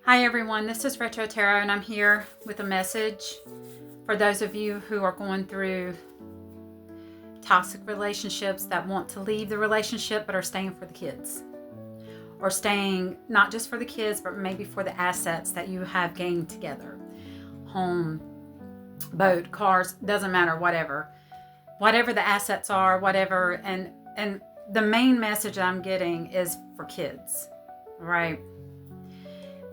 Hi everyone, this is Retro Tarot and I'm here with a message for those of you who are going through toxic relationships that want to leave the relationship but are staying for the kids. Or staying not just for the kids but maybe for the assets that you have gained together. Home, boat, cars, doesn't matter, whatever. Whatever the assets are, whatever. And the main message I'm getting is for kids, right?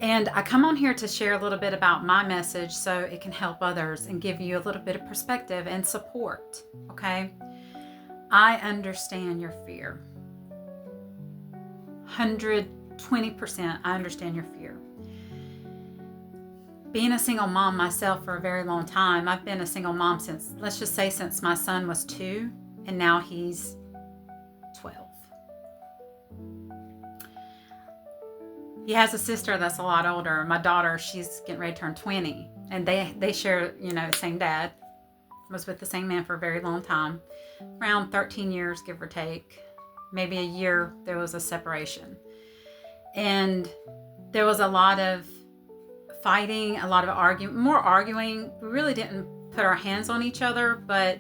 And I come on here to share a little bit about my message so it can help others and give you a little bit of perspective and support, okay? I understand your fear. 120% I understand your fear. Being a single mom myself for a very long time, I've been a single mom since, let's just say since my son was 2 and now he's 12. He has a sister that's a lot older. My daughter, she's getting ready to turn 20. And they share, the same dad. Was with the same man for a very long time. Around 13 years, give or take. Maybe a year, there was a separation. And there was a lot of fighting, a lot of more arguing. We really didn't put our hands on each other, but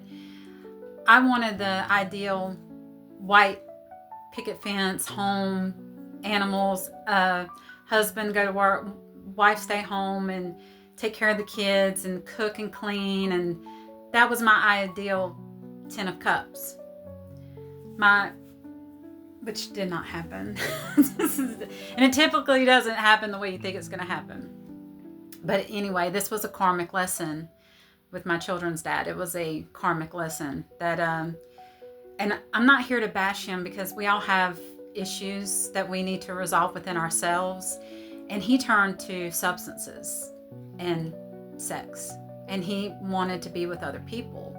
I wanted the ideal white picket fence, home, animals, husband go to work, wife stay home and take care of the kids and cook and clean. And that was my ideal 10 of cups. Which did not happen. And it typically doesn't happen the way you think it's going to happen. But anyway, this was a karmic lesson with my children's dad. It was a karmic lesson that, and I'm not here to bash him because we all have issues that we need to resolve within ourselves. And he turned to substances and sex. And he wanted to be with other people.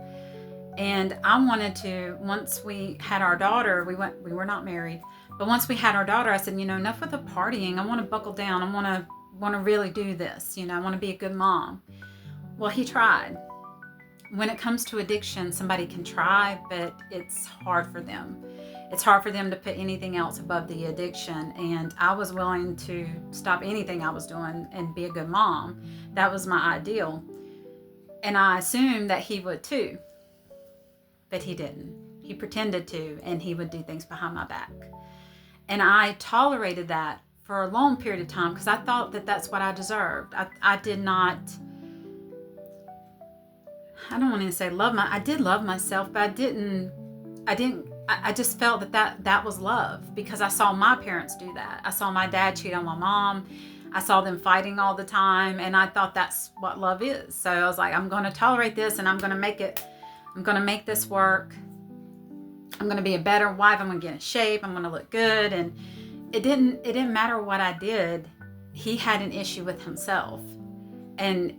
And I wanted to, once we had our daughter, we were not married, but once we had our daughter, I said, enough with the partying. I want to buckle down. I want to really do this. I want to be a good mom. Well, he tried. When it comes to addiction, somebody can try, but it's hard for them. It's hard for them to put anything else above the addiction. And I was willing to stop anything I was doing and be a good mom. That was my ideal. And I assumed that he would too. But he didn't. He pretended to, and he would do things behind my back. And I tolerated that for a long period of time because I thought that that's what I deserved. I did not, I don't want to say I did love myself, but I just felt that was love because I saw my parents do that. I saw my dad cheat on my mom. I saw them fighting all the time, and I thought that's what love is. So I was like, I'm going to tolerate this, and I'm going to make this work. I'm going to be a better wife. I'm going to get in shape. I'm going to look good. And it didn't matter what I did. He had an issue with himself, and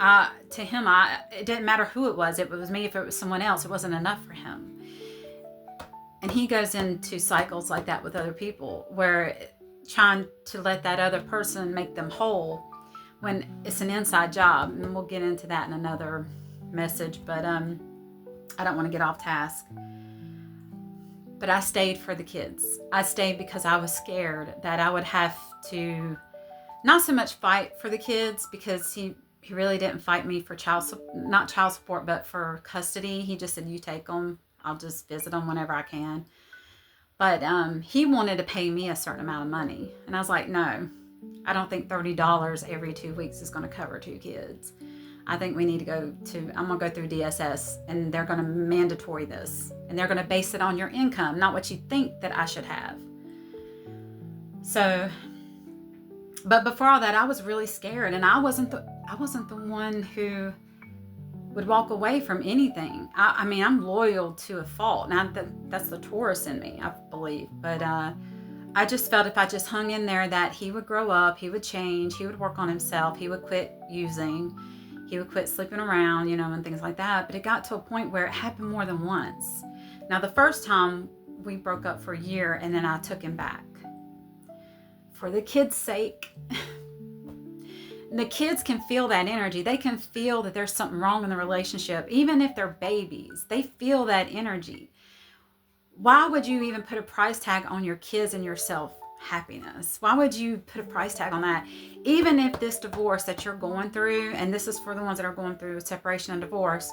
to him, it didn't matter who it was. If it was me, if it was someone else, it wasn't enough for him. And he goes into cycles like that with other people where trying to let that other person make them whole when it's an inside job. And we'll get into that in another message, but I don't want to get off task. But I stayed for the kids. I stayed because I was scared that I would have to not so much fight for the kids because he really didn't fight me for not child support, but for custody. He just said, you take them. I'll just visit them whenever I can. But he wanted to pay me a certain amount of money. And I was like, no, I don't think $30 every 2 weeks is going to cover 2 kids. I think we need to I'm going to go through DSS, and they're going to mandatory this. And they're going to base it on your income, not what you think that I should have. So, but before all that, I was really scared. And I wasn't the one who would walk away from anything. I'm loyal to a fault. Now that's the Taurus in me, I believe. But I just felt if I just hung in there that he would grow up, he would change, he would work on himself, he would quit using, he would quit sleeping around, and things like that. But it got to a point where it happened more than once. Now the first time we broke up for a year, and then I took him back. For the kids' sake. The kids can feel that energy. They can feel that there's something wrong in the relationship. Even if they're babies, they feel that energy. Why would you even put a price tag on your kids and yourself happiness? Why would you put a price tag on that? Even if this divorce that you're going through, and this is for the ones that are going through separation and divorce,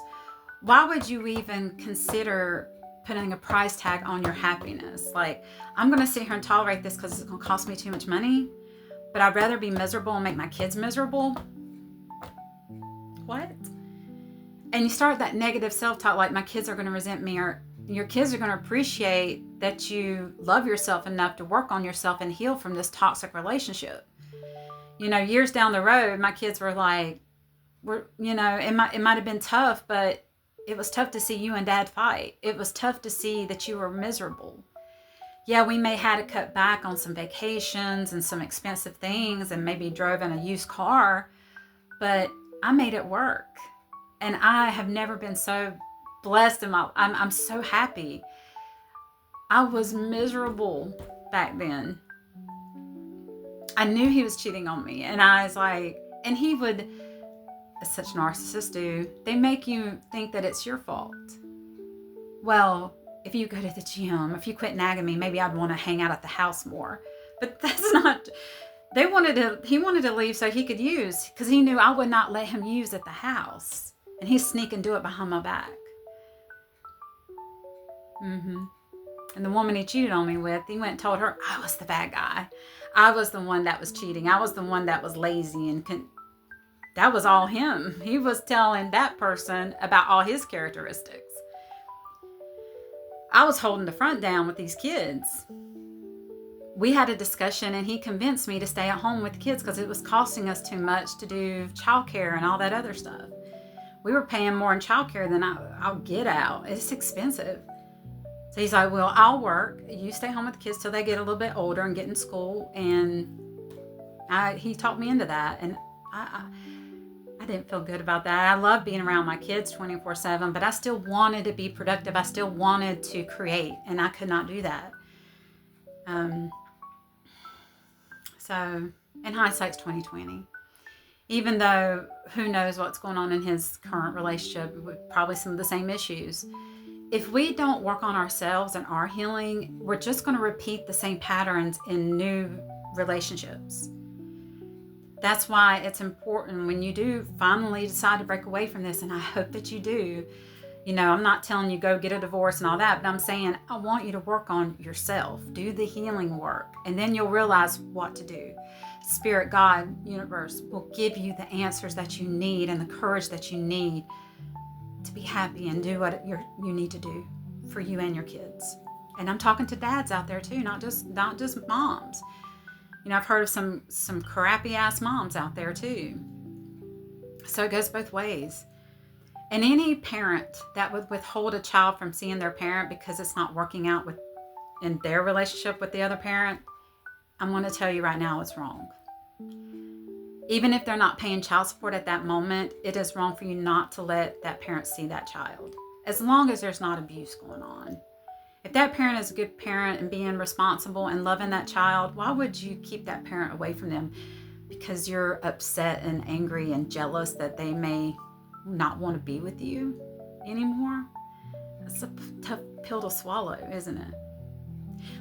why would you even consider putting a price tag on your happiness? Like, I'm going to sit here and tolerate this because it's going to cost me too much money, but I'd rather be miserable and make my kids miserable. What? And you start that negative self-talk, like my kids are going to resent me, or your kids are going to appreciate that you love yourself enough to work on yourself and heal from this toxic relationship. You know, years down the road, my kids were like, it might have been tough, but it was tough to see you and Dad fight. It was tough to see that you were miserable. Yeah, we may have had to cut back on some vacations and some expensive things and maybe drove in a used car, but I made it work. And I have never been so blessed I'm so happy. I was miserable back then. I knew he was cheating on me, and I was like, and he would, as such narcissists do, they make you think that it's your fault. Well, if you go to the gym, if you quit nagging me, maybe I'd want to hang out at the house more. But that's not, he wanted to leave so he could use, because he knew I would not let him use at the house. And he'd sneak and do it behind my back. And the woman he cheated on me with, he went and told her I was the bad guy. I was the one that was cheating. I was the one that was lazy, and that was all him. He was telling that person about all his characteristics. I was holding the front down with these kids. We had a discussion, and he convinced me to stay at home with the kids because it was costing us too much to do childcare and all that other stuff. We were paying more in childcare than I'll get out. It's expensive. So he's like, well, I'll work. You stay home with the kids till they get a little bit older and get in school. And he talked me into that. And I didn't feel good about that. I love being around my kids 24/7, but I still wanted to be productive. I still wanted to create, and I could not do that. So in hindsight's 2020. Even though who knows what's going on in his current relationship, with probably some of the same issues. If we don't work on ourselves and our healing, we're just going to repeat the same patterns in new relationships. That's why it's important when you do finally decide to break away from this, and I hope that you do. You know, I'm not telling you go get a divorce and all that, but I'm saying I want you to work on yourself. Do the healing work, and then you'll realize what to do. Spirit, God, universe will give you the answers that you need and the courage that you need to be happy and do what you need to do for you and your kids. And I'm talking to dads out there too, not just moms. You know, I've heard of some crappy ass moms out there too. So it goes both ways. And any parent that would withhold a child from seeing their parent because it's not working out in their relationship with the other parent, I'm going to tell you right now it's wrong. Even if they're not paying child support at that moment, it is wrong for you not to let that parent see that child, as long as there's not abuse going on. If that parent is a good parent and being responsible and loving that child, why would you keep that parent away from them? Because you're upset and angry and jealous that they may not want to be with you anymore? That's a tough pill to swallow, isn't it?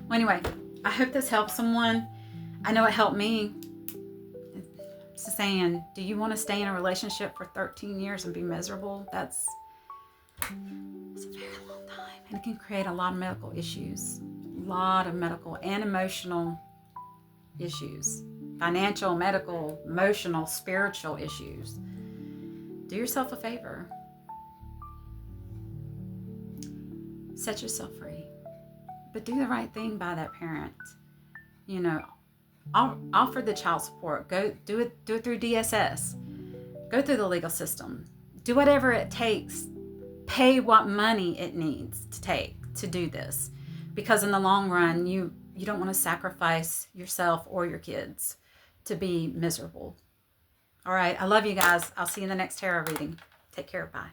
Well, anyway, I hope this helps someone. I know it helped me. It's saying, do you want to stay in a relationship for 13 years and be miserable? That's a very long time. And it can create a lot of medical issues. A lot of medical and emotional issues. Financial, medical, emotional, spiritual issues. Do yourself a favor. Set yourself free. But do the right thing by that parent. You know, offer the child support. Go do it through DSS. Go through the legal system. Do whatever it takes. Pay what money it needs to take to do this. Because in the long run, you don't want to sacrifice yourself or your kids to be miserable. All right. I love you guys. I'll see you in the next tarot reading. Take care. Bye.